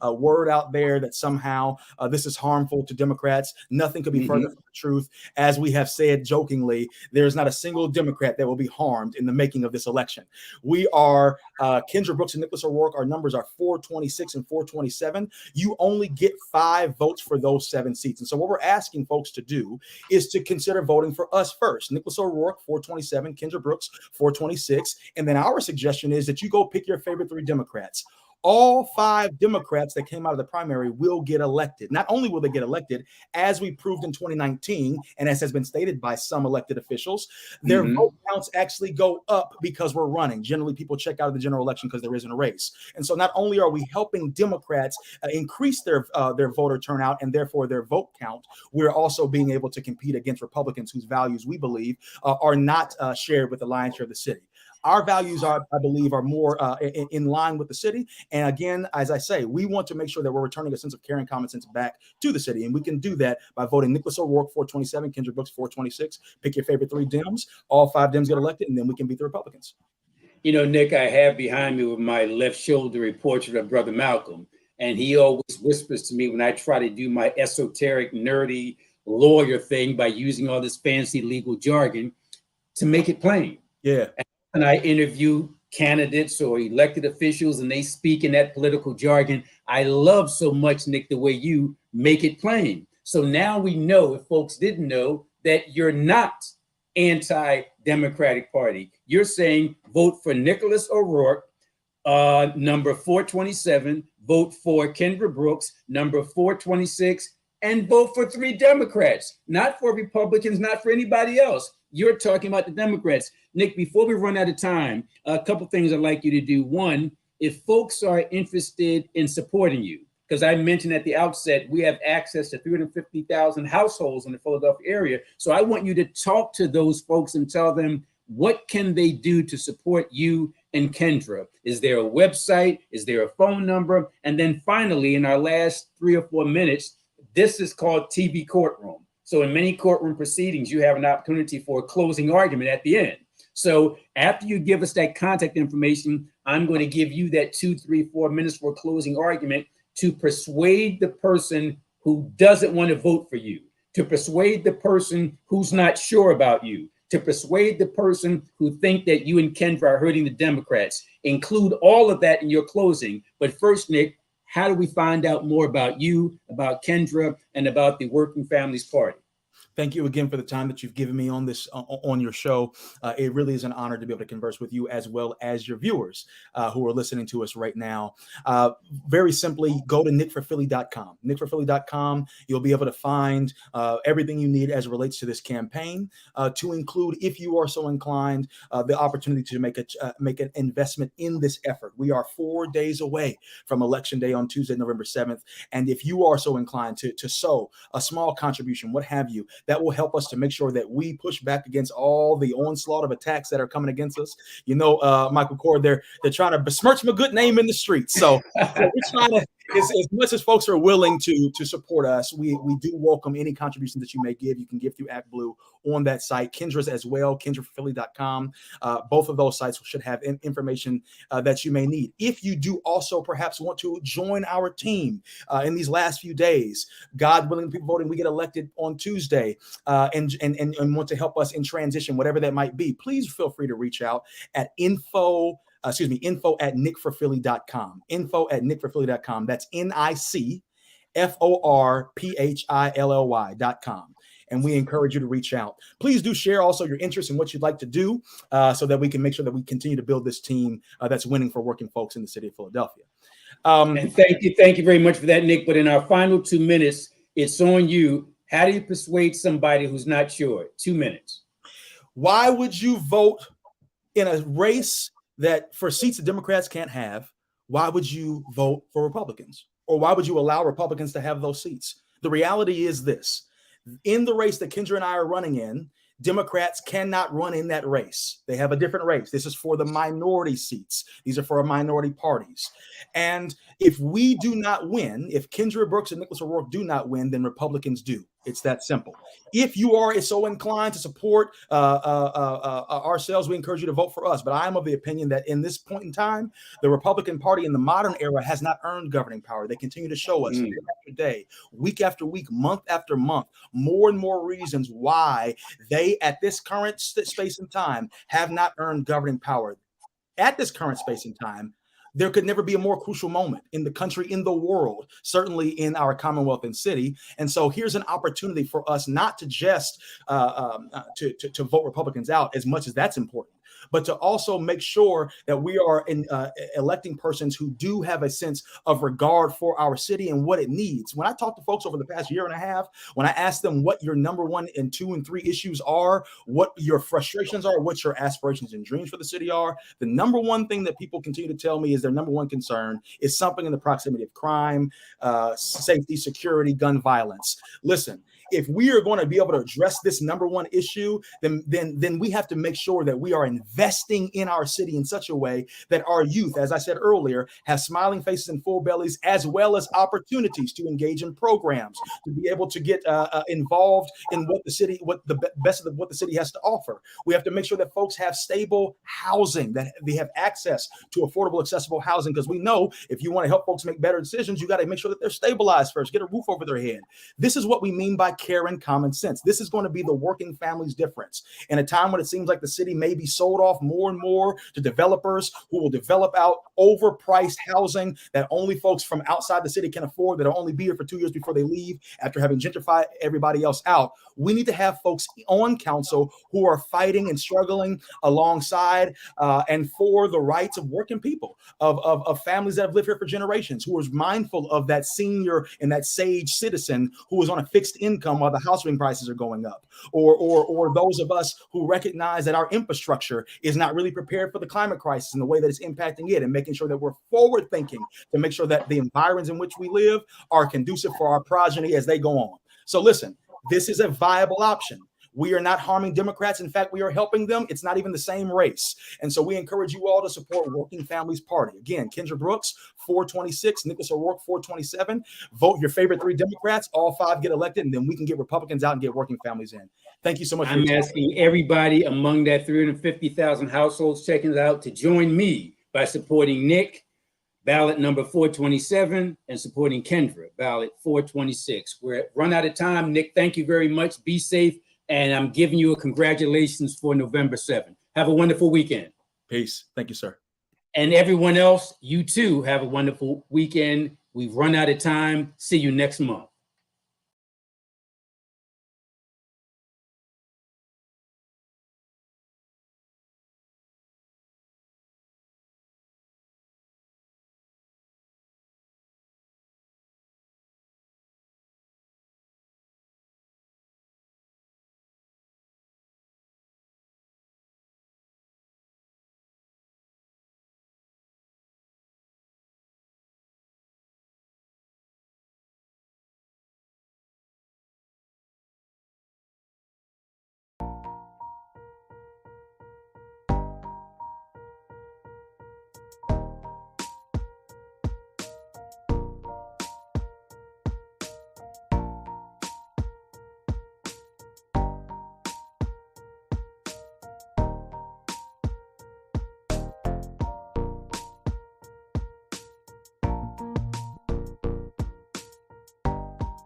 a word out there that somehow this is harmful to Democrats. Nothing could be further from the truth. As we have said jokingly, there's not a single Democrat that will be harmed in the making of this election. We are Kendra Brooks and Nic O'Rourke. Our numbers are 426 and 427. You only get 5 votes for those 7 seats. And so what we're asking folks to do is to consider voting for us first. Nic O'Rourke, 427, Kendra Brooks, 426. And then our suggestion is that you go pick your favorite 3 Democrats. All 5 Democrats that came out of the primary will get elected. Not only will they get elected, as we proved in 2019, and as has been stated by some elected officials, their vote counts actually go up because we're running. Generally, people check out of the general election because there isn't a race. And so not only are we helping Democrats increase their voter turnout and therefore their vote count, we're also being able to compete against Republicans whose values we believe are not shared with the lion's share of the city. Our values I believe, are more in line with the city. And again, as I say, we want to make sure that we're returning a sense of care and common sense back to the city. And we can do that by voting Nic O'Rourke, 427, Kendra Brooks, 426. Pick your favorite 3 Dems. All 5 Dems get elected, and then we can beat the Republicans. You know, Nick, I have behind me with my left shoulder a portrait of Brother Malcolm. And he always whispers to me when I try to do my esoteric, nerdy lawyer thing by using all this fancy legal jargon to make it plain. Yeah. And I interview candidates or elected officials and they speak in that political jargon. I love so much, Nick, the way you make it plain. So now we know, if folks didn't know, that you're not anti-Democratic Party. You're saying vote for Nicholas O'Rourke, number 427, vote for Kendra Brooks, number 426, and vote for 3 Democrats, not for Republicans, not for anybody else. You're talking about the Democrats. Nick, before we run out of time, a couple things I'd like you to do. One, if folks are interested in supporting you, because I mentioned at the outset, we have access to 350,000 households in the Philadelphia area. So I want you to talk to those folks and tell them, what can they do to support you and Kendra? Is there a website? Is there a phone number? And then finally, in our last 3 or 4 minutes, this is called TV Courtroom. So in many courtroom proceedings, you have an opportunity for a closing argument at the end. So after you give us that contact information, I'm going to give you that 2, 3, 4 minutes for a closing argument to persuade the person who doesn't want to vote for you, to persuade the person who's not sure about you, to persuade the person who think that you and Kendra are hurting the Democrats. Include all of that in your closing. But first, Nick, how do we find out more about you, about Kendra, and about the Working Families Party? Thank you again for the time that you've given me on this on your show. It really is an honor to be able to converse with you as well as your viewers who are listening to us right now. Very simply, go to nicforphilly.com. nicforphilly.com. You'll be able to find everything you need as it relates to this campaign, to include, if you are so inclined, the opportunity to make an investment in this effort. We are 4 days away from Election Day on Tuesday, November 7th. And if you are so inclined to sow a small contribution, what have you, that will help us to make sure that we push back against all the onslaught of attacks that are coming against us. You know, Michael Cord, they're trying to besmirch my good name in the streets. So we're trying to, as much as folks are willing to support us, we do welcome any contributions that you may give. You can give through ActBlue on that site. Kendra's as well, kendraforphilly.com. Both of those sites should have information that you may need. If you do also perhaps want to join our team in these last few days, God willing, people voting, we get elected on Tuesday, and want to help us in transition, whatever that might be, please feel free to reach out at info@nicforphilly.com. info@nicforphilly.com. That's NICFORPHILLY.com. And we encourage you to reach out. Please do share also your interest in what you'd like to do, so that we can make sure that we continue to build this team that's winning for working folks in the city of Philadelphia. And thank you very much for that, Nick. But in our final 2 minutes, it's on you. How do you persuade somebody who's not sure? 2 minutes. Why would you vote in a race that for seats that Democrats can't have? Why would you vote for Republicans? Or why would you allow Republicans to have those seats? The reality is this: in the race that Kendra and I are running in, Democrats cannot run in that race. They have a different race. This is for the minority seats. These are for minority parties. And if we do not win, if Kendra Brooks and Nic O'Rourke do not win, then Republicans do. It's that simple. If you are so inclined to support ourselves, we encourage you to vote for us. But I am of the opinion that in this point in time, the Republican Party in the modern era has not earned governing power. They continue to show us day after day, week after week, month after month, more and more reasons why they, at this current space and time, have not earned governing power. At this current space and time, there could never be a more crucial moment in the country, in the world, certainly in our Commonwealth and city. And so here's an opportunity for us not to just to vote Republicans out, as much as that's important, but to also make sure that we are electing persons who do have a sense of regard for our city and what it needs. When I talk to folks over the past year and a half, when I ask them what your number 1 and 2 and 3 issues are, what your frustrations are, what your aspirations and dreams for the city are, the number 1 thing that people continue to tell me is their number 1 concern is something in the proximity of crime, safety, security, gun violence. Listen, if we are going to be able to address this number 1 issue, then we have to make sure that we are investing in our city in such a way that our youth, as I said earlier, have smiling faces and full bellies, as well as opportunities to engage in programs, to be able to get involved in what the best of what the city has to offer. We have to make sure that folks have stable housing, that they have access to affordable, accessible housing, because we know if you want to help folks make better decisions, you got to make sure that they're stabilized first, get a roof over their head. This is what we mean by care and common sense. This is going to be the working family's difference. In a time when it seems like the city may be sold off more and more to developers who will develop out overpriced housing that only folks from outside the city can afford, that'll only be here for 2 years before they leave after having gentrified everybody else out. We need to have folks on council who are fighting and struggling alongside and for the rights of working people, of families that have lived here for generations, who is mindful of that senior and that sage citizen who is on a fixed income while the housing prices are going up, or those of us who recognize that our infrastructure is not really prepared for the climate crisis and the way that it's impacting it, and making sure that we're forward thinking to make sure that the environs in which we live are conducive for our progeny as they go on. So listen, this is a viable option. We are not harming Democrats. In fact, we are helping them. It's not even the same race. And so we encourage you all to support Working Families Party. Again, Kendra Brooks, 426, Nic O'Rourke, 427. Vote your favorite 3 Democrats. All 5 get elected, and then we can get Republicans out and get working families in. Thank you so much. I'm asking everybody among that 350,000 households checking it out to join me by supporting Nick, ballot number 427, and supporting Kendra, ballot 426. We're run out of time. Nick, thank you very much. Be safe. And I'm giving you a congratulations for November 7th. Have a wonderful weekend. Peace. Thank you, sir. And everyone else, you too have a wonderful weekend. We've run out of time. See you next month.